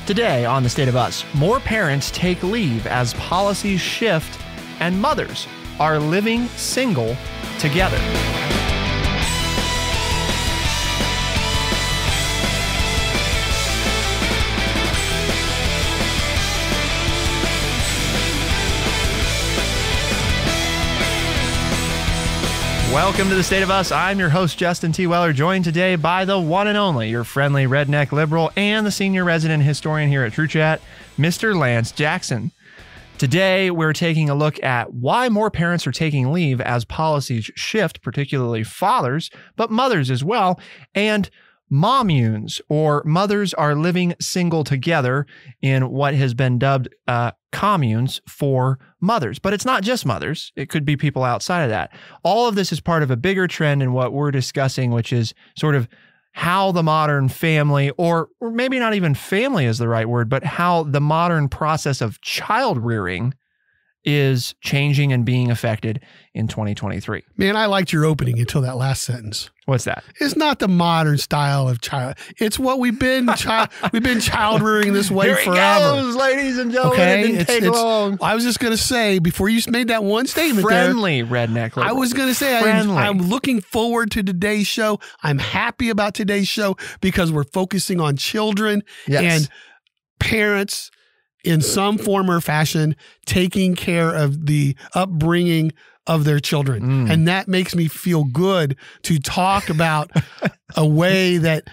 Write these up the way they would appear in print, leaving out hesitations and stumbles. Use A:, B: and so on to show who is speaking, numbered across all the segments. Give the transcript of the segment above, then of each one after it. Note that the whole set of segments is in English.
A: Today on The State of Us, more parents take leave as policies shift and mothers are living single together. Welcome to The State of Us. I'm your host, Justin T. Weller, joined today by the one and only, your friendly redneck liberal and the senior resident historian here at True Chat, Mr. Lance Jackson. Today, we're taking a look at why more parents are taking leave as policies shift, particularly fathers, but mothers as well, and mommunes, or mothers are living single together in what has been dubbed communes for mothers. But it's not just mothers. It could be people outside of that. All of this is part of a bigger trend in what we're discussing, which is sort of how the modern family, or maybe not even family is the right word, but how the modern process of child rearing is changing and being affected in 2023.
B: Man, I liked your opening until that last sentence.
A: What's that?
B: It's not the modern style of child. It's what we've been child rearing this way
A: Here
B: forever.
A: He goes, ladies and gentlemen.
B: Okay,
A: It didn't take long.
B: I was just going to say, before you made that one statement
A: Friendly redneck liberal.
B: I was going to say, I'm looking forward to today's show. I'm happy about today's show because we're focusing on children and parents in some form or fashion taking care of the upbringing of their children. And that makes me feel good to talk about a way that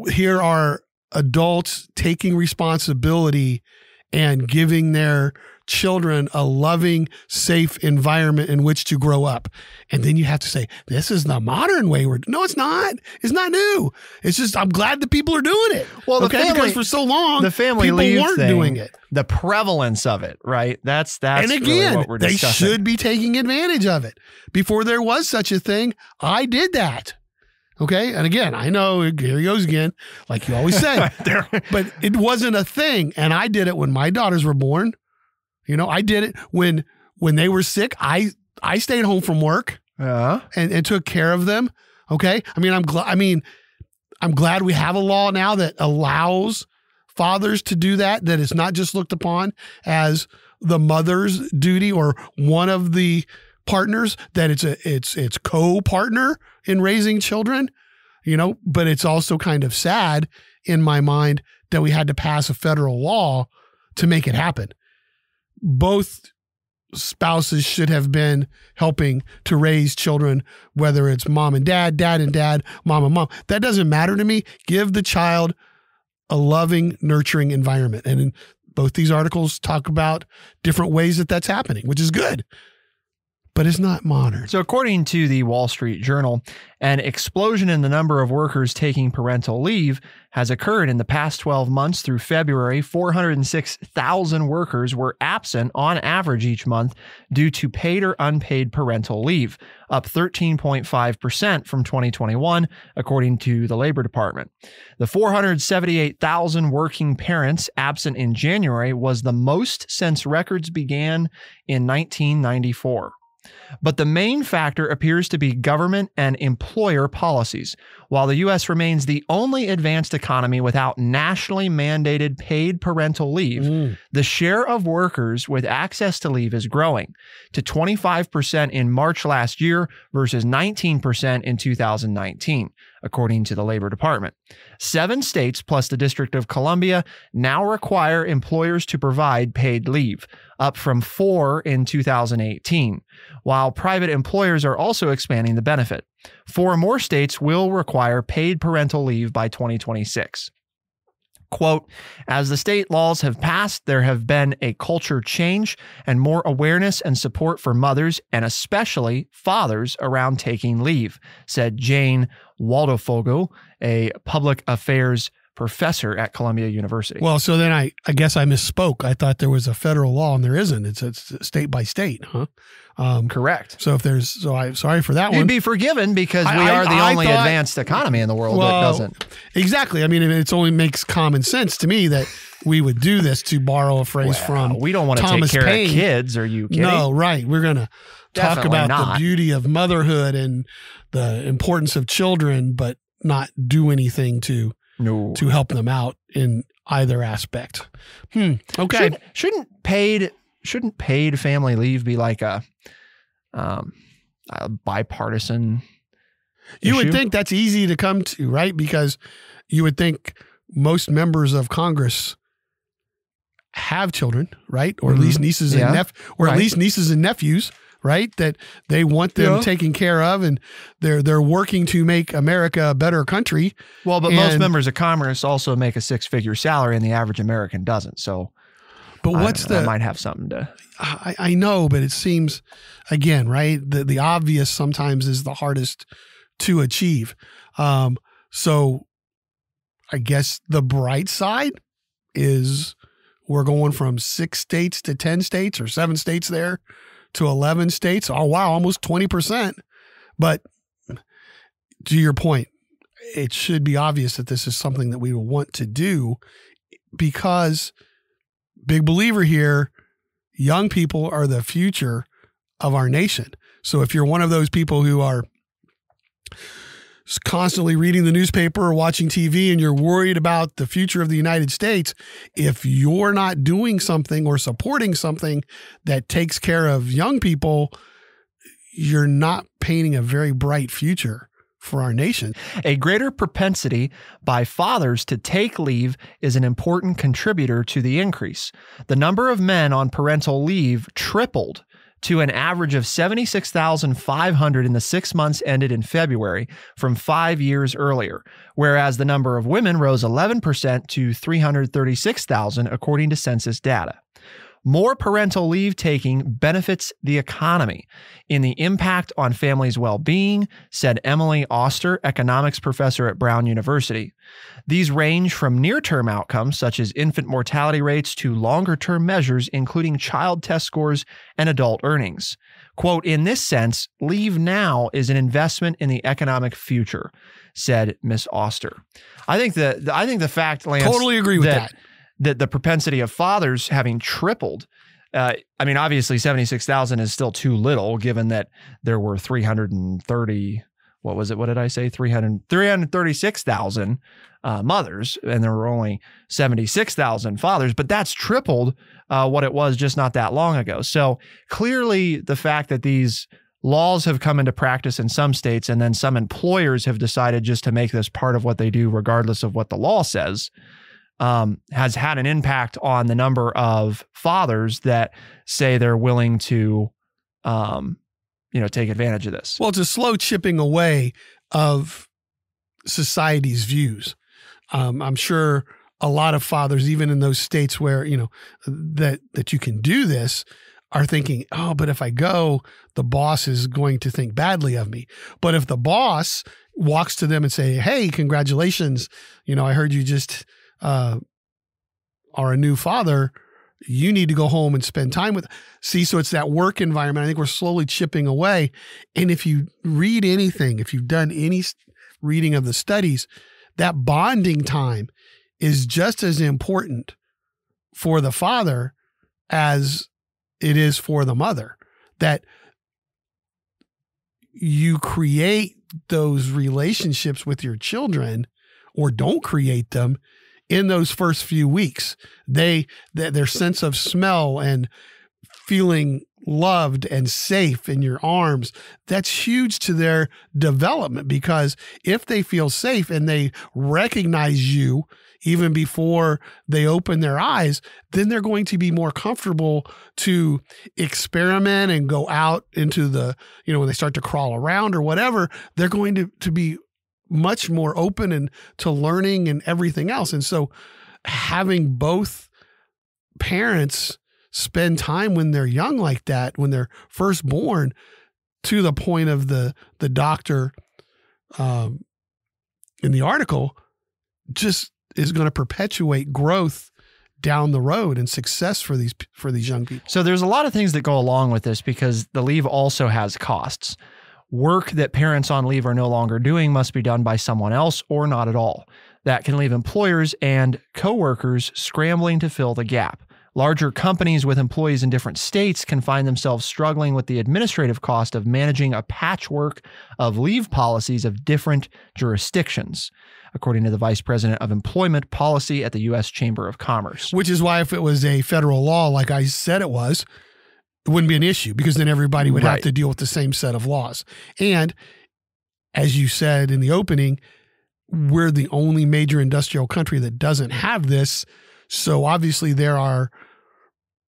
B: here are adults taking responsibility and giving their children a loving, safe environment in which to grow up. And then you have to say, this is the modern way. No, it's not. It's not new. It's just, I'm glad that people are doing it.
A: Well,
B: because for so long,
A: the family
B: people
A: leave
B: weren't doing it.
A: The prevalence of it, right? That's
B: and again,
A: really what we're discussing.
B: They should be taking advantage of it. Before there was such a thing, I did that. Okay. And again, I know, here he goes again, like you always say, but it wasn't a thing. And I did it when my daughters were born. You know, I did it when they were sick. I stayed home from work and took care of them. Okay. I'm glad we have a law now that allows fathers to do that it's not just looked upon as the mother's duty or one of the partners, that it's co-partner in raising children, you know, but it's also kind of sad in my mind that we had to pass a federal law to make it happen. Both spouses should have been helping to raise children, whether it's mom and dad, dad and dad, mom and mom. That doesn't matter to me. Give the child a loving, nurturing environment. And in both these articles talk about different ways that that's happening, which is good. But it's not modern.
A: So according to the Wall Street Journal, an explosion in the number of workers taking parental leave has occurred in the past 12 months through February. 406,000 workers were absent on average each month due to paid or unpaid parental leave, up 13.5% from 2021, according to the Labor Department. The 478,000 working parents absent in January was the most since records began in 1994. But the main factor appears to be government and employer policies. While the U.S. remains the only advanced economy without nationally mandated paid parental leave, the share of workers with access to leave is growing to 25% in March last year versus 19% in 2019, according to the Labor Department. 7 states plus the District of Columbia now require employers to provide paid leave, up from 4 in 2018, while private employers are also expanding the benefit. 4 more states will require paid parental leave by 2026. Quote, as the state laws have passed, there have been a culture change and more awareness and support for mothers and especially fathers around taking leave, said Jane Waldefogel, a public affairs professor at Columbia University.
B: Well, so then I guess I misspoke. I thought there was a federal law and there isn't. It's state by state, huh?
A: Correct.
B: So I'm sorry for that one.
A: You'd be forgiven because we are the only advanced economy in the world that doesn't.
B: Exactly. I mean, it only makes common sense to me that we would do this, to borrow a phrase from
A: we don't want to take care of kids. Are you kidding?
B: No, right. We're going to talk about the beauty of motherhood and the importance of children, but not do anything to help them out in either aspect. Okay.
A: Shouldn't paid family leave be like a bipartisan
B: You would
A: issue?
B: think that's easy to come to, right? Because you would think most members of Congress have children, right? Or at least nieces and at least nieces and nephews, right? That they want them taken care of, and they're working to make America a better country.
A: Well, but most members of Congress also make a 6-figure salary, and the average American doesn't. So,
B: but that
A: might have something to.
B: I know, but it seems, again, right? The obvious sometimes is the hardest to achieve. So, I guess the bright side is we're going from 6 states to 10 states, or 7 states there to 11 states. Oh, wow, almost 20%. But to your point, it should be obvious that this is something that we will want to do, because, big believer here, young people are the future of our nation. So if you're one of those people who are constantly reading the newspaper or watching TV and you're worried about the future of the United States, if you're not doing something or supporting something that takes care of young people, you're not painting a very bright future for our nation.
A: A greater propensity by fathers to take leave is an important contributor to the increase. The number of men on parental leave tripled to an average of 76,500 in the 6 months ended in February from 5 years earlier, whereas the number of women rose 11% to 336,000 according to census data. More parental leave taking benefits the economy in the impact on families' well-being, said Emily Oster, economics professor at Brown University. These range from near-term outcomes such as infant mortality rates to longer-term measures including child test scores and adult earnings. Quote, in this sense, leave now is an investment in the economic future, said Ms. Oster. I think the fact, Lance,
B: totally agree with that
A: the propensity of fathers having tripled. I mean, obviously 76,000 is still too little given that there were 330, what was it? What did I say? 336,000 mothers, and there were only 76,000 fathers, but that's tripled what it was just not that long ago. So clearly the fact that these laws have come into practice in some states and then some employers have decided just to make this part of what they do regardless of what the law says, has had an impact on the number of fathers that say they're willing to, take advantage of this.
B: Well, it's a slow chipping away of society's views. I'm sure a lot of fathers, even in those states where, that you can do this, are thinking, oh, but if I go, the boss is going to think badly of me. But if the boss walks to them and say, hey, congratulations, I heard you just are a new father, you need to go home and spend time with. See, so it's that work environment. I think we're slowly chipping away. And if you read anything, if you've done any reading of the studies, that bonding time is just as important for the father as it is for the mother. That you create those relationships with your children, or don't create them, in those first few weeks. Their sense of smell and feeling loved and safe in your arms, that's huge to their development, because if they feel safe and they recognize you even before they open their eyes, then they're going to be more comfortable to experiment and go out into the, when they start to crawl around or whatever, they're going to be much more open and to learning and everything else. And so having both parents spend time when they're young like that, when they're first born, to the point of the doctor in the article, just is going to perpetuate growth down the road and success for these young people.
A: So there's a lot of things that go along with this, because the leave also has costs. Work that parents on leave are no longer doing must be done by someone else or not at all. That can leave employers and coworkers scrambling to fill the gap. Larger companies with employees in different states can find themselves struggling with the administrative cost of managing a patchwork of leave policies of different jurisdictions, according to the Vice President of Employment Policy at the U.S. Chamber of Commerce.
B: Which is why if it was a federal law, like I said it was, it wouldn't be an issue because then everybody would have to deal with the same set of laws. And as you said in the opening, we're the only major industrial country that doesn't have this. So obviously there are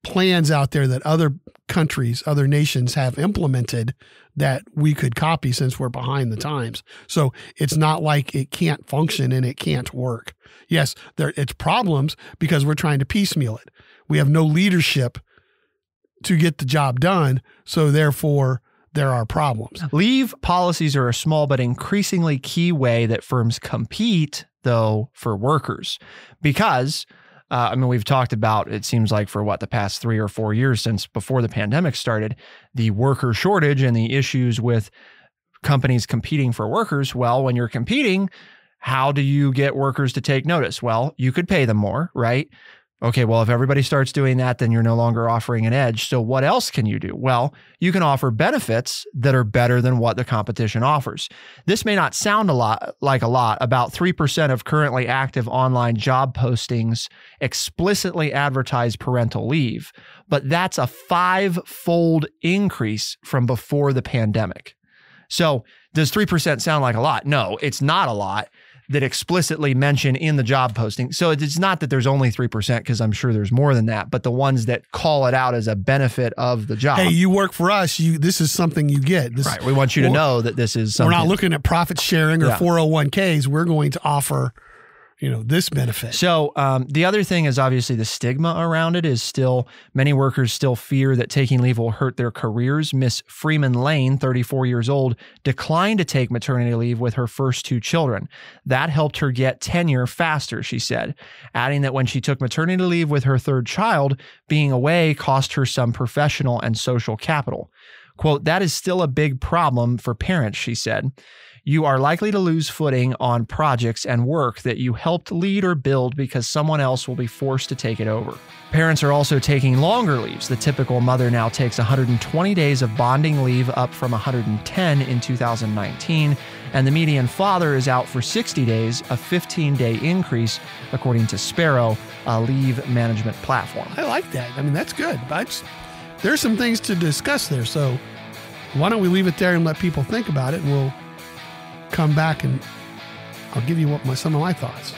B: plans out there that other countries, other nations have implemented that we could copy since we're behind the times. So it's not like it can't function and it can't work. Yes, it's problems because we're trying to piecemeal it. We have no leadership to get the job done. So therefore, there are problems.
A: Leave policies are a small but increasingly key way that firms compete, though, for workers. Because, we've talked about, it seems like for the past 3 or 4 years since before the pandemic started, the worker shortage and the issues with companies competing for workers. Well, when you're competing, how do you get workers to take notice? Well, you could pay them more, right? Okay, well, if everybody starts doing that, then you're no longer offering an edge. So what else can you do? Well, you can offer benefits that are better than what the competition offers. This may not sound a lot. About 3% of currently active online job postings explicitly advertise parental leave, but that's a 5-fold increase from before the pandemic. So does 3% sound like a lot? No, it's not a lot that explicitly mention in the job posting. So it's not that there's only 3%, because I'm sure there's more than that, but the ones that call it out as a benefit of the job.
B: Hey, you work for us. This is something you get.
A: Right. We want you to know that this is something.
B: We're not looking at profit sharing or 401ks. We're going to offer, this benefit.
A: So the other thing is obviously the stigma around it is still, many workers still fear that taking leave will hurt their careers. Miss Freeman Lane, 34 years old, declined to take maternity leave with her first 2 children. That helped her get tenure faster, she said, adding that when she took maternity leave with her 3rd child, being away cost her some professional and social capital. Quote, "That is still a big problem for parents," she said. "You are likely to lose footing on projects and work that you helped lead or build because someone else will be forced to take it over." Parents are also taking longer leaves. The typical mother now takes 120 days of bonding leave, up from 110 in 2019, and the median father is out for 60 days, a 15-day increase, according to Sparrow, a leave management platform.
B: I like that. That's good. There's some things to discuss there. So why don't we leave it there and let people think about it, and we'll come back and I'll give you some of my thoughts.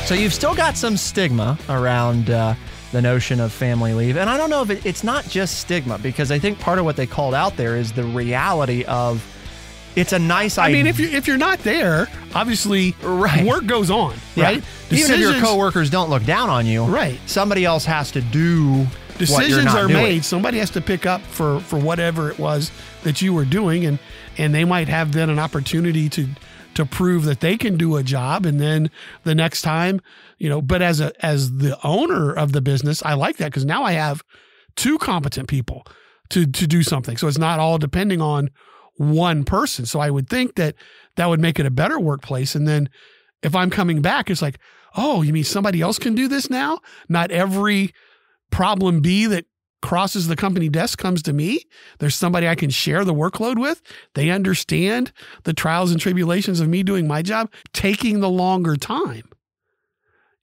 A: So you've still got some stigma around the notion of family leave. And I don't know if it's not just stigma, because I think part of what they called out there is the reality of it's a nice idea.
B: If you're not there, obviously work goes on, right?
A: Even if your coworkers don't look down on you,
B: right?
A: Somebody else has to do
B: decisions are made. Somebody has to pick up for whatever it was that you were doing, and they might have then an opportunity to prove that they can do a job, and then the next time, But as the owner of the business, I like that because now I have 2 competent people to do something. So it's not all depending on one person. So I would think that would make it a better workplace. And then if I'm coming back, it's like, oh, you mean somebody else can do this now? Not every problem B that crosses the company desk comes to me. There's somebody I can share the workload with. They understand the trials and tribulations of me doing my job, taking the longer time.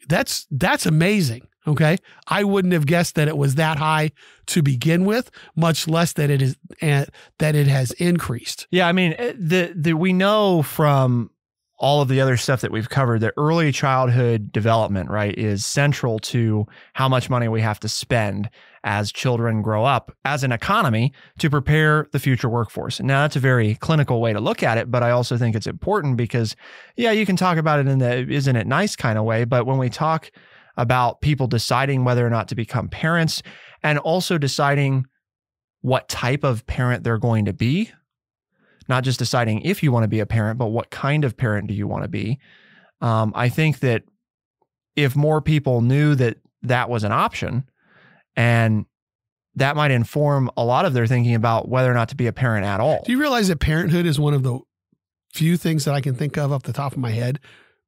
B: That's amazing. Okay. I wouldn't have guessed that it was that high to begin with, much less that it has increased.
A: Yeah. We know from all of the other stuff that we've covered that early childhood development, right, is central to how much money we have to spend as children grow up as an economy to prepare the future workforce. Now, that's a very clinical way to look at it, but I also think it's important because, you can talk about it in the isn't it nice kind of way, but when we talk about people deciding whether or not to become parents and also deciding what type of parent they're going to be, not just deciding if you want to be a parent, but what kind of parent do you want to be. I think that if more people knew that that was an option and that might inform a lot of their thinking about whether or not to be a parent at all.
B: Do you realize that parenthood is one of the few things that I can think of off the top of my head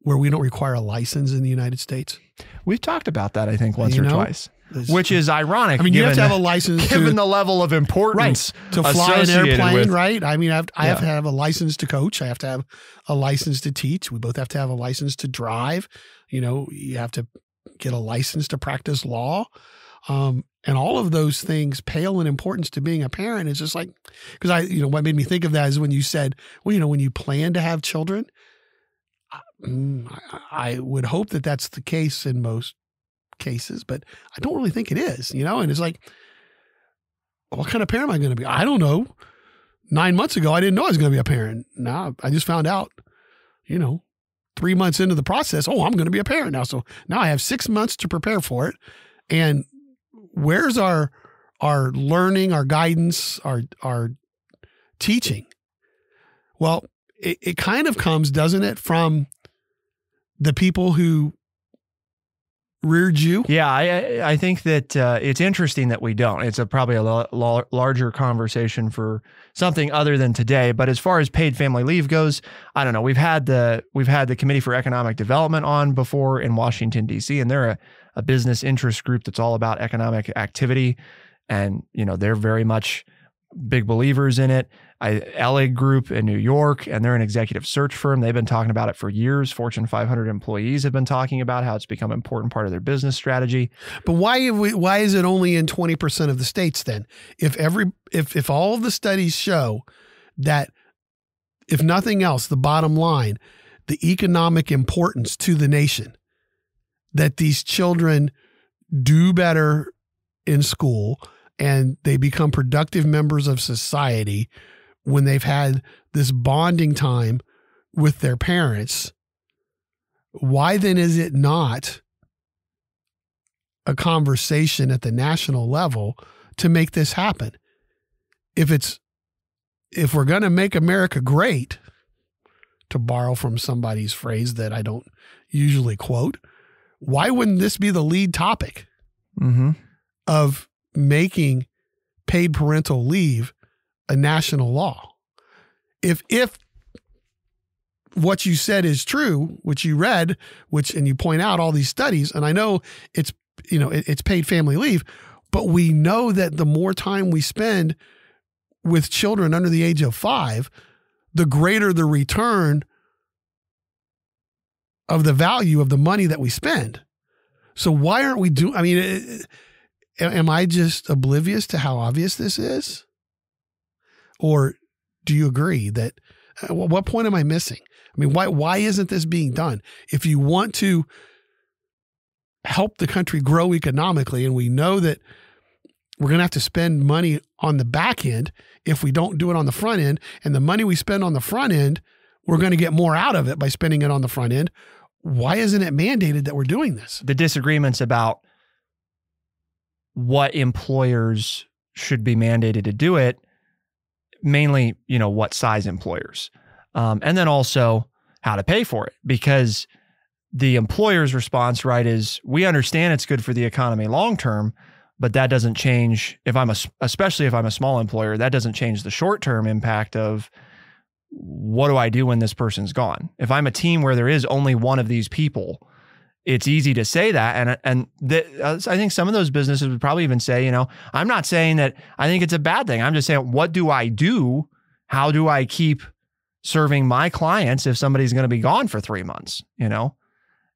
B: where we don't require a license in the United States?
A: We've talked about that, I think, once or twice, which is ironic.
B: I mean, you have to have a license
A: given the level of importance
B: to fly an airplane,
A: with,
B: right? I mean, I have to have a license to coach. I have to have a license to teach. We both have to have a license to drive. You have to get a license to practice law. And all of those things pale in importance to being a parent. It's just like, because what made me think of that is when you said, well, when you plan to have children, I would hope that that's the case in most cases, but I don't really think it is, and it's like, what kind of parent am I going to be? I don't know. 9 months ago, I didn't know I was going to be a parent. Now I just found out, 3 months into the process, I'm going to be a parent now. So now I have 6 months to prepare for it. And where's our learning, our guidance, our teaching? Well, it kind of comes, doesn't it, from the people who reared you?
A: Yeah, I think that it's interesting that we don't. It's probably a larger conversation for something other than today. But as far as paid family leave goes, I don't know. We've had the Committee for Economic Development on before in Washington, D.C., and they're a business interest group that's all about economic activity. And, they're very much big believers in it. Elig Group in New York, and they're an executive search firm. They've been talking about it for years. Fortune 500 employees have been talking about how it's become an important part of their business strategy.
B: But why is it only in 20% of the states then? If all of the studies show that, if nothing else, the bottom line, the economic importance to the nation, that these children do better in school and they become productive members of society when they've had this bonding time with their parents, why then is it not a conversation at the national level to make this happen? If we're going to make America great, to borrow from somebody's phrase that I don't usually quote, why wouldn't this be the lead topic of making paid parental leave a national law? If what you said is true, which you read, and you point out all these studies, and I know it's paid family leave, but we know that the more time we spend with children under the age of 5, the greater the return of the value of the money that we spend. So why aren't we doing, am I just oblivious to how obvious this is? Or do you agree that, what point am I missing? Why isn't this being done? If you want to help the country grow economically, and we know that we're going to have to spend money on the back end if we don't do it on the front end, and the money we spend on the front end, we're going to get more out of it by spending it on the front end. Why isn't it mandated that we're doing this?
A: The disagreements about what employers should be mandated to do it, mainly, what size employers, and then also how to pay for it, because the employer's response, right, is we understand it's good for the economy long term, but that doesn't change especially if I'm a small employer, that doesn't change the short term impact of what do I do when this person's gone? If I'm a team where there is only one of these people, it's easy to say that. I think some of those businesses would probably even say, I'm not saying that I think it's a bad thing. I'm just saying, what do I do? How do I keep serving my clients if somebody's going to be gone for 3 months?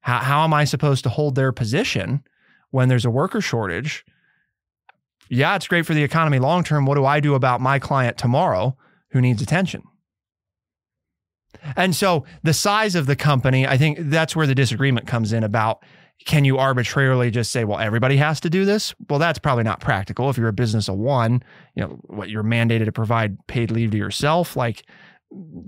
A: How am I supposed to hold their position when there's a worker shortage? Yeah, it's great for the economy long term. What do I do about my client tomorrow who needs attention? And so the size of the company, I think that's where the disagreement comes in about, can you arbitrarily just say, well, everybody has to do this? Well, that's probably not practical. If you're a business of one, you're mandated to provide paid leave to yourself,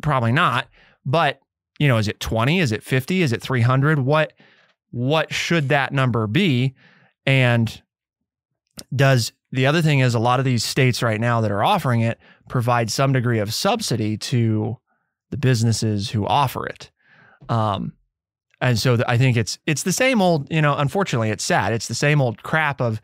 A: probably not. But, is it 20? Is it 50? Is it 300? What should that number be? And the other thing is, a lot of these states right now that are offering it provide some degree of subsidy to the businesses who offer it. And so I think it's the same old, unfortunately it's sad. It's the same old crap of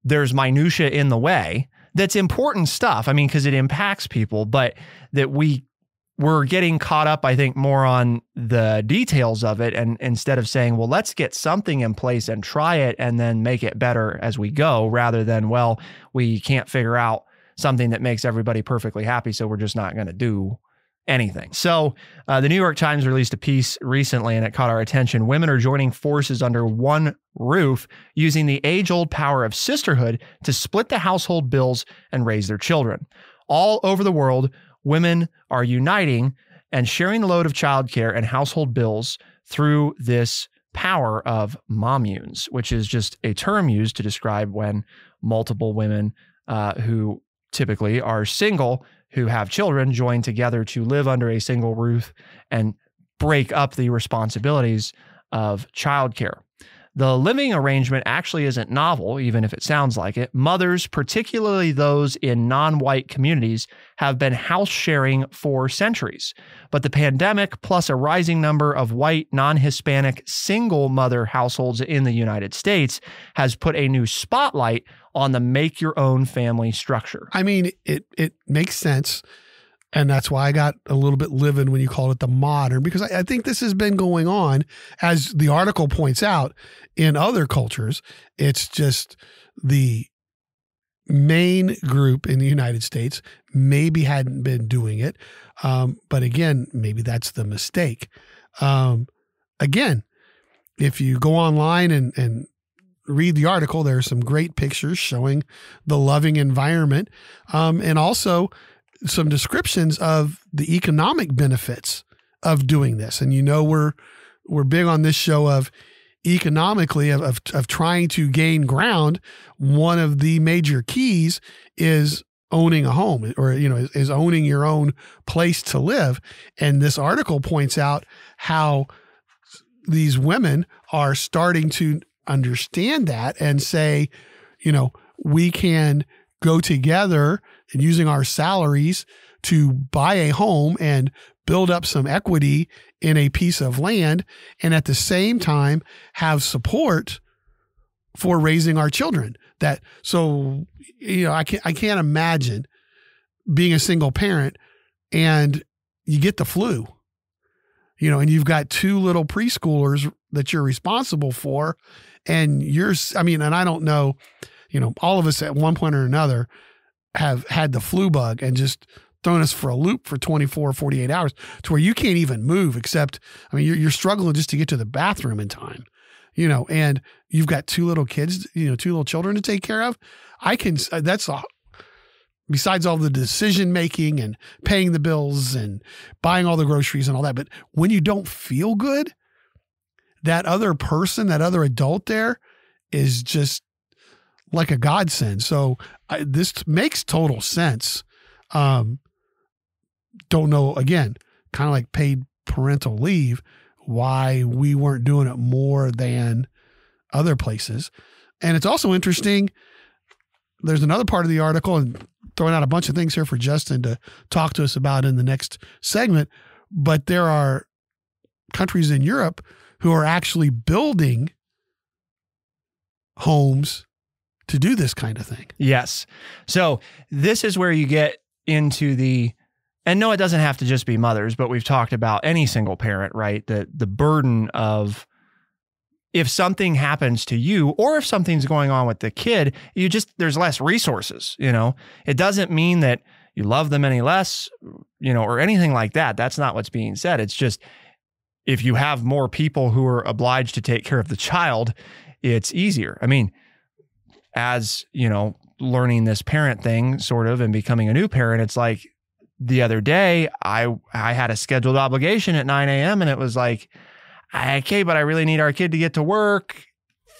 A: there's minutia in the way that's important stuff. I mean, because it impacts people, but that we're getting caught up, I think, more on the details of it. And instead of saying, well, let's get something in place and try it and then make it better as we go, rather than, well, we can't figure out something that makes everybody perfectly happy, so we're just not going to do anything. So the New York Times released a piece recently, and it caught our attention. Women are joining forces under one roof, using the age-old power of sisterhood to split the household bills and raise their children. All over the world, women are uniting and sharing the load of childcare and household bills through this power of mommunes, which is just a term used to describe when multiple women who typically are single, who have children, join together to live under a single roof and break up the responsibilities of childcare. The living arrangement actually isn't novel, even if it sounds like it. Mothers, particularly those in non-white communities, have been house sharing for centuries. But the pandemic, plus a rising number of white, non-Hispanic, single mother households in the United States, has put a new spotlight on the make your own family structure.
B: I mean, it makes sense. And that's why I got a little bit livid when you called it the modern, because I think this has been going on, as the article points out, in other cultures. It's just the main group in the United States maybe hadn't been doing it. But again, maybe that's the mistake. Again, if you go online and read the article, there are some great pictures showing the loving environment, and also some descriptions of the economic benefits of doing this. And we're big on this show of economically of trying to gain ground. One of the major keys is owning a home, or is owning your own place to live. And this article points out how these women are starting to understand that and say, we can go together and using our salaries to buy a home and build up some equity in a piece of land, and at the same time have support for raising our children. I can't imagine being a single parent and you get the flu, and you've got two little preschoolers that you're responsible for, and and I don't know, all of us at one point or another have had the flu bug and just thrown us for a loop for 24, 48 hours to where you can't even move except, you're struggling just to get to the bathroom in time, and you've got two little kids, two little children to take care of. Besides all the decision making and paying the bills and buying all the groceries and all that. But when you don't feel good, that other person, that other adult there is just like a godsend. So this makes total sense. Don't know, again, kind of like paid parental leave, why we weren't doing it more than other places. And it's also interesting. There's another part of the article, and throwing out a bunch of things here for Justin to talk to us about in the next segment. But there are countries in Europe who are actually building homes to do this kind of thing.
A: Yes. So this is where you get into and no, it doesn't have to just be mothers, but we've talked about any single parent, right? The burden of, if something happens to you or if something's going on with the kid, there's less resources, It doesn't mean that you love them any less, or anything like that. That's not what's being said. It's just, if you have more people who are obliged to take care of the child, it's easier. As, learning this parent thing sort of and becoming a new parent, it's like the other day I had a scheduled obligation at 9 a.m. and it was like, okay, but I really need our kid to get to work.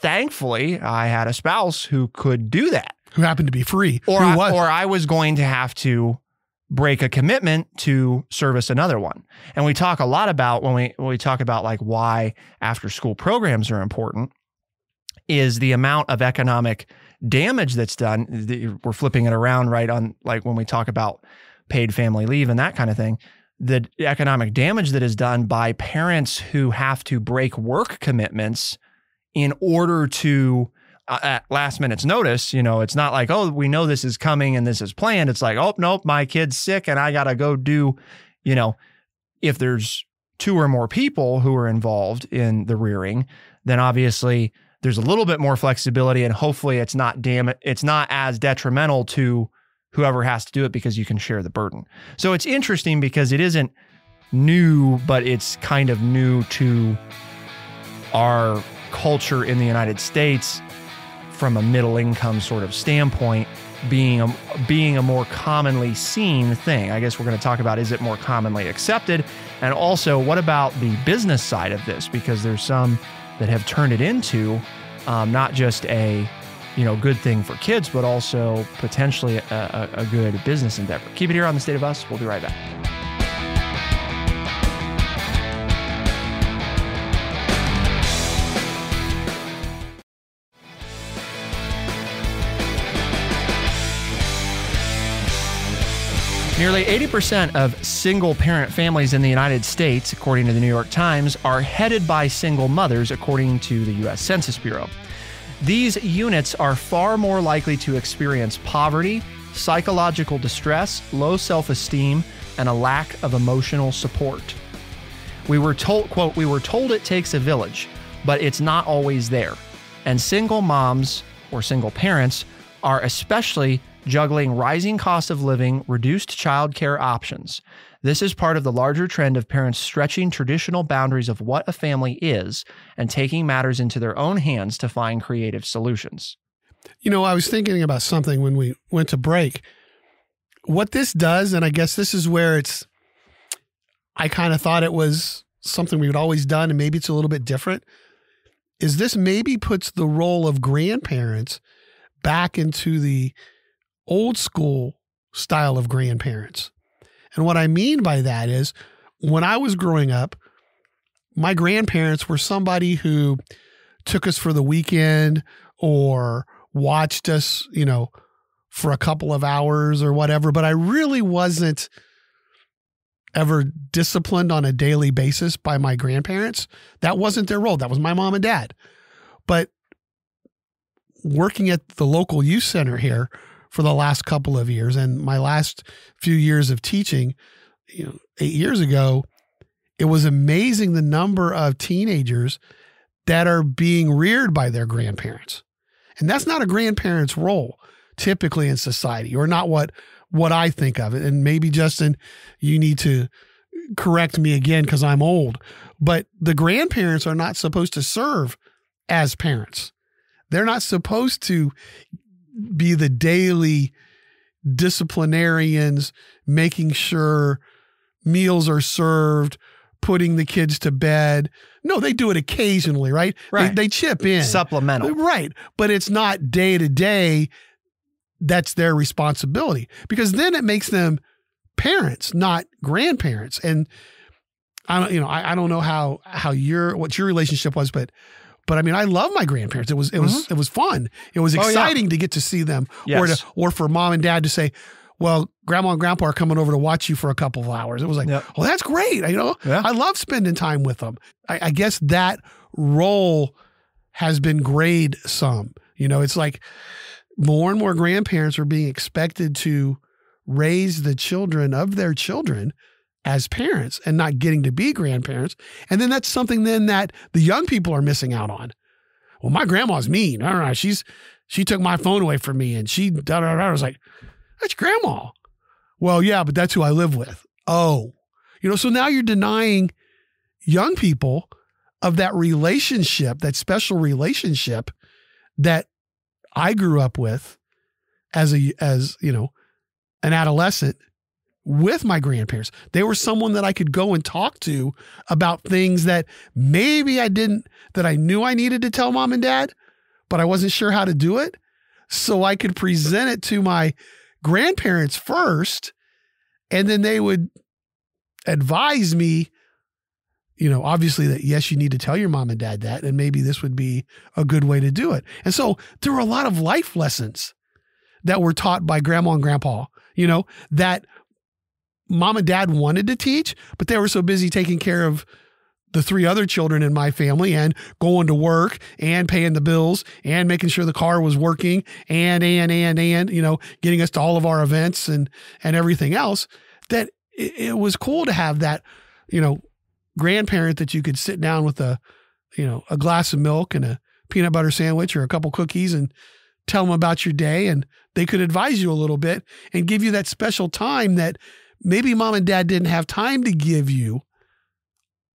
A: Thankfully, I had a spouse who could do that.
B: Who happened to be free.
A: Or I was going to have to break a commitment to service another one. And we talk a lot about when we talk about like why after school programs are important, is the amount of economic damage that's done. We're flipping it around, right, on like when we talk about paid family leave and that kind of thing, the economic damage that is done by parents who have to break work commitments in order to at last minute's notice. It's not like, oh, we know this is coming and this is planned. It's like, oh, nope, my kid's sick and I got to go do, if there's 2 or more people who are involved in the rearing, then obviously there's a little bit more flexibility, and hopefully it's not as detrimental to whoever has to do it because you can share the burden. So it's interesting because it isn't new, but it's kind of new to our culture in the United States from a middle income sort of standpoint, being a more commonly seen thing. I guess we're going to talk about, is it more commonly accepted? And also, what about the business side of this? Because there's some that have turned it into not just a good thing for kids, but also potentially a good business endeavor. Keep it here on The State of Us. We'll be right back. Nearly 80% of single-parent families in the United States, according to the New York Times, are headed by single mothers, according to the U.S. Census Bureau. These units are far more likely to experience poverty, psychological distress, low self-esteem, and a lack of emotional support. We were told, quote, "We were told it takes a village, but it's not always there. And single moms or single parents are especially juggling rising cost of living, reduced childcare options. This is part of the larger trend of parents stretching traditional boundaries of what a family is and taking matters into their own hands to find creative solutions."
B: I was thinking about something when we went to break. What this does, and I guess this is where I kind of thought it was something we had always done, and maybe it's a little bit different, is this maybe puts the role of grandparents back into the old school style of grandparents. And what I mean by that is, when I was growing up, my grandparents were somebody who took us for the weekend or watched us, for a couple of hours or whatever, but I really wasn't ever disciplined on a daily basis by my grandparents. That wasn't their role. That was my mom and dad. But working at the local youth center here for the last couple of years, and my last few years of teaching, 8 years ago, it was amazing the number of teenagers that are being reared by their grandparents. And that's not a grandparent's role typically in society, or not what I think of it. And maybe, Justin, you need to correct me again because I'm old, but the grandparents are not supposed to serve as parents. They're not supposed to be the daily disciplinarians, making sure meals are served, putting the kids to bed. No, they do it occasionally, right?
A: Right.
B: They chip in.
A: Supplemental.
B: Right. But it's not day to day. That's their responsibility, because then it makes them parents, not grandparents. And I don't know what your relationship was, but I mean, I love my grandparents. It was fun. It was exciting to get to see them,
A: yes.
B: or for mom and dad to say, well, grandma and grandpa are coming over to watch you for a couple of hours. It was like,
A: yep.
B: Oh, that's great.
A: Yeah.
B: I love spending time with them. I guess that role has been grayed some. It's like more and more grandparents are being expected to raise the children of their children as parents and not getting to be grandparents. And then that's something then that the young people are missing out on. Well, my grandma's mean. I don't know. She took my phone away from me and she da-da-da. I was like, that's grandma. Well, yeah, but that's who I live with. Oh, so now you're denying young people of that relationship, that special relationship that I grew up with as an adolescent with my grandparents. They were someone that I could go and talk to about things that maybe that I knew I needed to tell mom and dad, but I wasn't sure how to do it. So I could present it to my grandparents first, and then they would advise me, obviously that, yes, you need to tell your mom and dad that, and maybe this would be a good way to do it. And so there were a lot of life lessons that were taught by grandma and grandpa, that mom and dad wanted to teach, but they were so busy taking care of the 3 other children in my family and going to work and paying the bills and making sure the car was working and, you know, getting us to all of our events and everything else, that it was cool to have that, you know, grandparent that you could sit down with a glass of milk and a peanut butter sandwich or a couple cookies and tell them about your day, and they could advise you a little bit and give you that special time that maybe mom and dad didn't have time to give you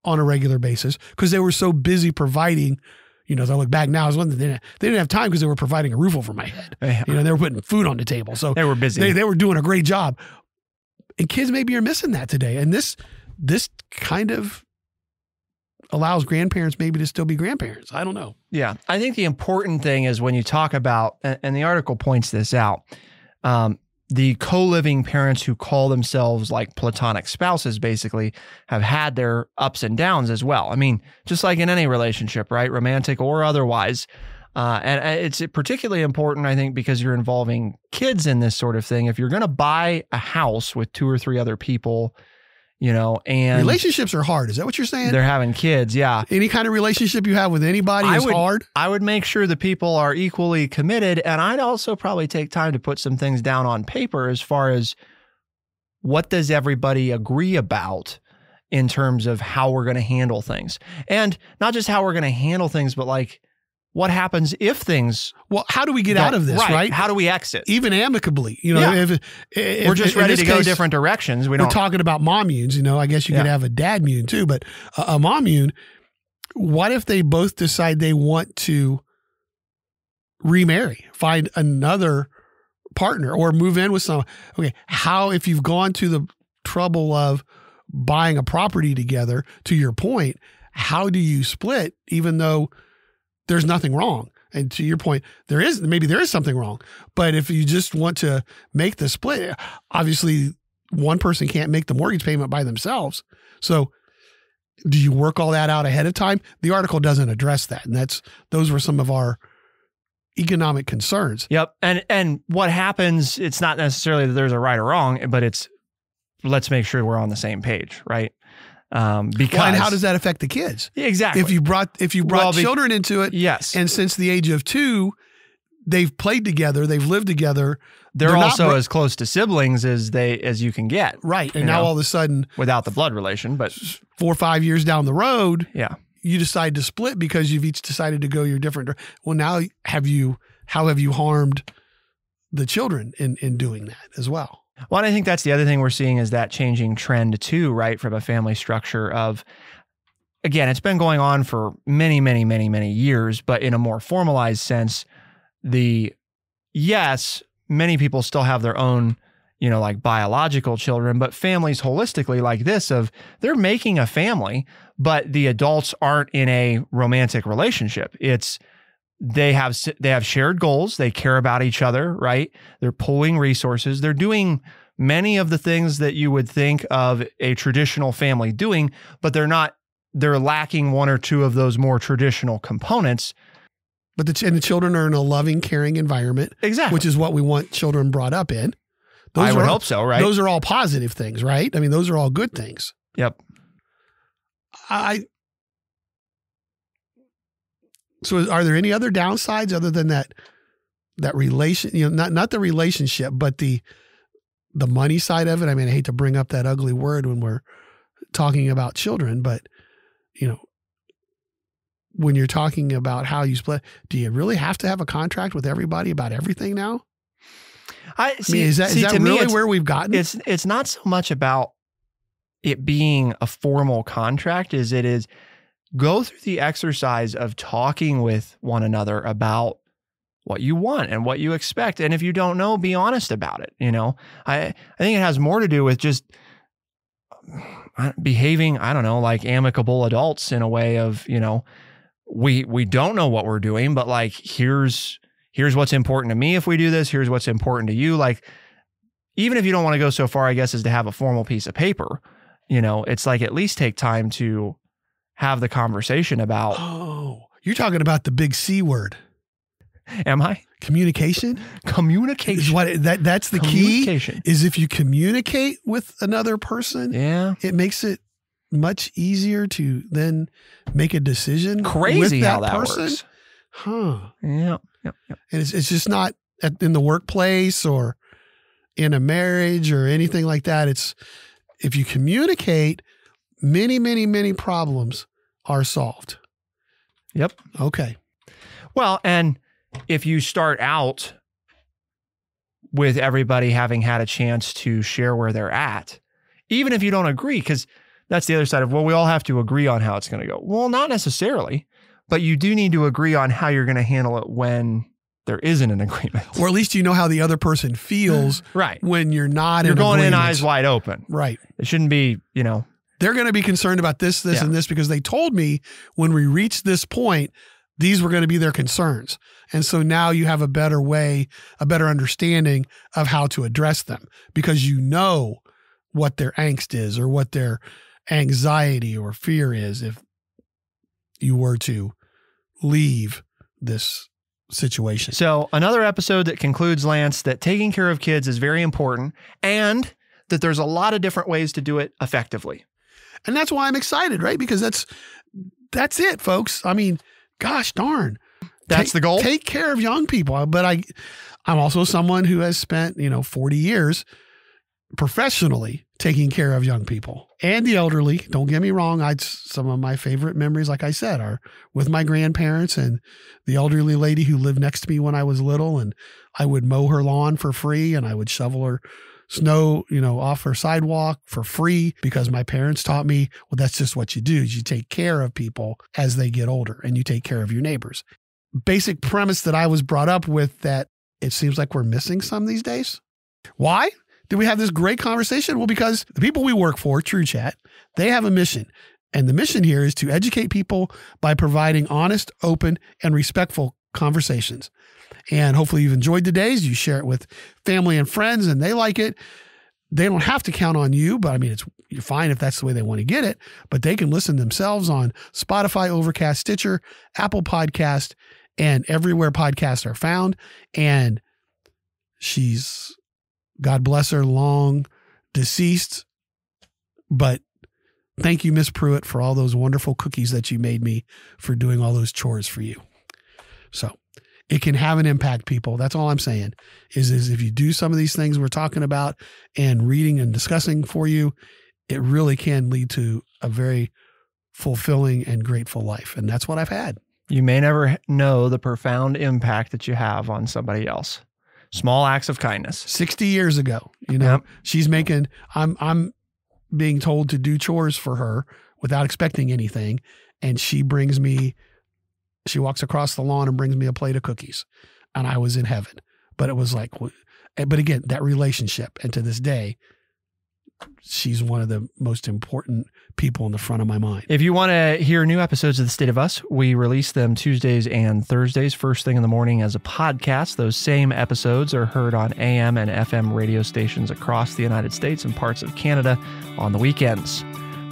B: on a regular basis because they were so busy providing. You know, as I look back now, they didn't have time because they were providing a roof over my head.
A: Yeah.
B: You know, they were putting food on the table. So
A: they were busy.
B: They were doing a great job. And kids maybe are missing that today. And this kind of allows grandparents maybe to still be grandparents. I don't know.
A: Yeah. I think the important thing is when you talk about, and the article points this out, the co-living parents who call themselves like platonic spouses basically have had their ups and downs as well. I mean, just like in any relationship, right? Romantic or otherwise. And it's particularly important, I think, because you're involving kids in this sort of thing. If you're going to buy a house with 2 or 3 other people, you know, and
B: relationships are hard. Is that what you're saying?
A: They're having kids. Yeah.
B: Any kind of relationship you have with anybody is hard.
A: I would make sure the people are equally committed. And I'd also probably take time to put some things down on paper as far as what does everybody agree about in terms of how we're going to handle things. And not just how we're going to handle things, but like, what happens if things...
B: Well, how do we get out of this, right?
A: How do we exit?
B: Even amicably. You know,
A: if we're just ready to go different directions. We're
B: talking about mommunes, you know, I guess you could have a dadmune too, but a mommune, what if they both decide they want to remarry, find another partner or move in with someone? Okay, if you've gone to the trouble of buying a property together, to your point, how do you split even though there's nothing wrong? And to your point, maybe there is something wrong. But if you just want to make the split, obviously one person can't make the mortgage payment by themselves. So do you work all that out ahead of time? The article doesn't address that. And those were some of our economic concerns.
A: Yep. And what happens, it's not necessarily that there's a right or wrong, but it's let's make sure we're on the same page, right? Because
B: and how does that affect the kids?
A: Exactly.
B: If you brought children into it,
A: yes,
B: and since the age of 2, they've played together, they've lived together.
A: They're also as close to siblings as you can get,
B: right? And now all of a sudden,
A: without the blood relation, but
B: 4 or 5 years down the road,
A: you
B: decide to split because you've each decided to go your different. Well, now how have you harmed the children in doing that as well?
A: Well, and I think that's the other thing we're seeing is that changing trend too, right? From a family structure of, again, it's been going on for many, many, many, many years, but in a more formalized sense, many people still have their own, you know, like biological children, but families holistically like this they're making a family, but the adults aren't in a romantic relationship. They have shared goals. They care about each other, right? They're pooling resources. They're doing many of the things that you would think of a traditional family doing, but they're lacking 1 or 2 of those more traditional components.
B: But the children are in a loving, caring environment.
A: Exactly.
B: Which is what we want children brought up in.
A: I would hope so, right?
B: Those are all positive things, right? I mean, those are all good things.
A: Yep.
B: So are there any other downsides other than that relation, you know, not the relationship, but the money side of it? I mean, I hate to bring up that ugly word when we're talking about children, but you know, when you're talking about how you split, do you really have to have a contract with everybody about everything now? Is that really where we've gotten?
A: It's not so much about it being a formal contract as it is go through the exercise of talking with one another about what you want and what you expect. And if you don't know, be honest about it. You know, I think it has more to do with just behaving, I don't know, like amicable adults in a way of, you know, we don't know what we're doing, but like, here's what's important to me. If we do this, here's what's important to you. Like, even if you don't want to go so far, I guess, as to have a formal piece of paper, you know, it's like, at least take time to have the conversation about.
B: Oh, you're talking about the big C word.
A: Am I?
B: Communication.
A: Communication.
B: That's the key. Is if you communicate with another person,
A: it
B: makes it much easier to then make a decision?
A: Crazy
B: with that
A: how that
B: person?
A: works.
B: Huh.
A: Yeah. Yep.
B: And it's just not in the workplace or in a marriage or anything like that. It's if you communicate, many problems are solved.
A: Yep.
B: Okay.
A: Well, and if you start out with everybody having had a chance to share where they're at, even if you don't agree, because that's the other side of, well, we all have to agree on how it's going to go. Well, not necessarily, but you do need to agree on how you're going to handle it when there isn't an agreement.
B: Or at least you know how the other person feels
A: right.
B: when you're not
A: You're
B: in
A: going
B: agreement.
A: in eyes wide open.
B: Right.
A: It shouldn't be,
B: They're going to be concerned about this, and this because they told me when we reached this point, these were going to be their concerns. And so now you have a better way, a better understanding of how to address them because you know what their angst is or what their anxiety or fear is if you were to leave this situation.
A: So another episode that concludes, Lance, that taking care of kids is very important and that there's a lot of different ways to do it effectively.
B: And that's why I'm excited, right? Because that's it, folks. I mean, gosh darn.
A: That's the goal.
B: Take care of young people. But I'm also someone who has spent, 40 years professionally taking care of young people and the elderly. Don't get me wrong. Some of my favorite memories, like I said, are with my grandparents and the elderly lady who lived next to me when I was little. And I would mow her lawn for free and I would shovel her snow, off her sidewalk for free because my parents taught me, well, that's just what you do. You take care of people as they get older and you take care of your neighbors. Basic premise that I was brought up with that it seems like we're missing some these days. Why did we have this great conversation? Well, because the people we work for, True Chat, they have a mission. And the mission here is to educate people by providing honest, open, and respectful conversations. And hopefully you've enjoyed today's. You share it with family and friends and they like it. They don't have to count on you, but you're fine if that's the way they want to get it. But they can listen themselves on Spotify, Overcast, Stitcher, Apple Podcast, and everywhere podcasts are found. And she's, God bless her, long deceased. But thank you, Miss Pruitt, for all those wonderful cookies that you made me for doing all those chores for you. So it can have an impact, people. That's all I'm saying is if you do some of these things we're talking about and reading and discussing for you, it really can lead to a very fulfilling and grateful life. And that's what I've had.
A: You may never know the profound impact that you have on somebody else. Small acts of kindness.
B: 60 years ago,
A: Yep.
B: she's making, I'm being told to do chores for her without expecting anything. And she walks across the lawn and brings me a plate of cookies and I was in heaven. But it was like, but again, that relationship. And to this day, she's one of the most important people in the front of my mind.
A: If you want to hear new episodes of The State of Us, we release them Tuesdays and Thursdays, first thing in the morning as a podcast. Those same episodes are heard on AM and FM radio stations across the United States and parts of Canada on the weekends.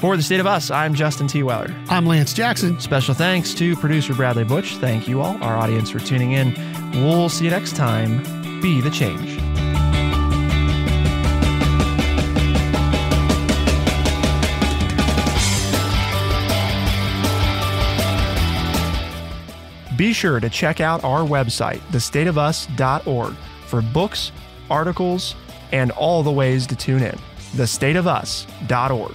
A: For The State of Us, I'm Justin T. Weller.
B: I'm Lance Jackson.
A: Special thanks to producer Bradley Butch. Thank you all, our audience, for tuning in. We'll see you next time. Be the change. Be sure to check out our website, thestateofus.org, for books, articles, and all the ways to tune in. thestateofus.org.